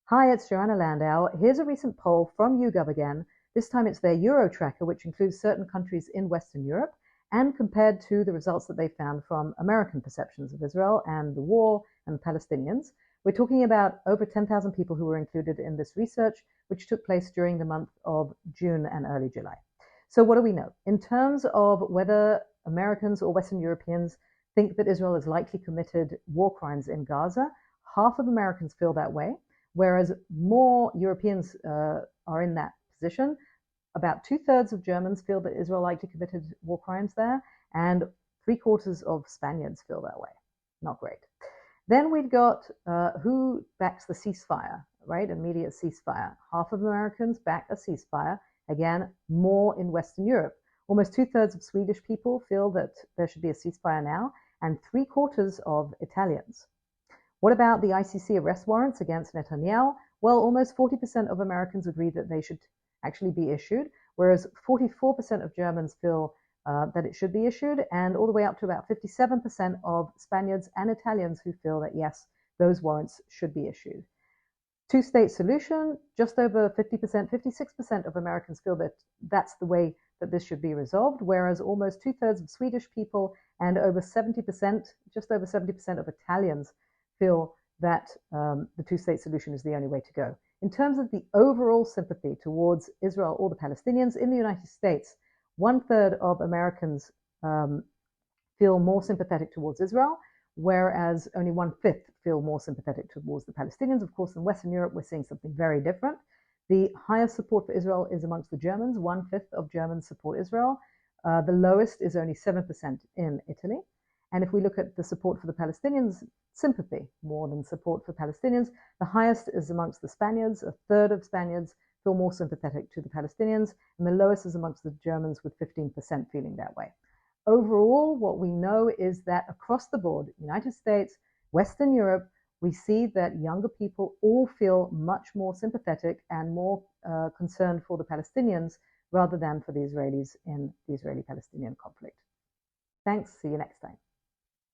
Hi, it's Joanna Landau. Here's a recent poll from YouGov again. This time it's their Eurotracker, which includes certain countries in Western Europe, and compared to the results that they found from American perceptions of Israel and the war and the Palestinians. We're talking about over 10,000 people who were included in this research, which took place during the month of June and early July. So what do we know? In terms of whether Americans or Western Europeans think that Israel has likely committed war crimes in Gaza, half of Americans feel that way, whereas more Europeans are in that position. About 2/3 of Germans feel that Israel likely committed war crimes there, and 3/4 of Spaniards feel that way. Not great. Then we've got who backs the ceasefire, right? Immediate ceasefire. Half of Americans back a ceasefire. Again, more in Western Europe. Almost 2/3 of Swedish people feel that there should be a ceasefire now, and 3/4 of Italians. What about the ICC arrest warrants against Netanyahu? Well, almost 40% of Americans agree that they should actually be issued, whereas 44% of Germans feel that it should be issued, and all the way up to about 57% of Spaniards and Italians who feel that, yes, those warrants should be issued. Two-state solution, just over 50%, 56% of Americans feel that that's the way that this should be resolved, whereas almost 2/3 of Swedish people and over 70%, just over 70% of Italians feel that the two-state solution is the only way to go. In terms of the overall sympathy towards Israel or the Palestinians in the United States, 1/3 of Americans feel more sympathetic towards Israel, whereas only 1/5 feel more sympathetic towards the Palestinians. Of course, in Western Europe, we're seeing something very different. The highest support for Israel is amongst the Germans. 1/5 of Germans support Israel. The lowest is only 7% in Italy. And if we look at the support for the Palestinians, sympathy more than support for Palestinians, the highest is amongst the Spaniards. 1/3 of Spaniards feel more sympathetic to the Palestinians, and the lowest is amongst the Germans, with 15% feeling that way. Overall, what we know is that across the board, United States, Western Europe, we see that younger people all feel much more sympathetic and more concerned for the Palestinians rather than for the Israelis in the Israeli-Palestinian conflict. Thanks. See you next time.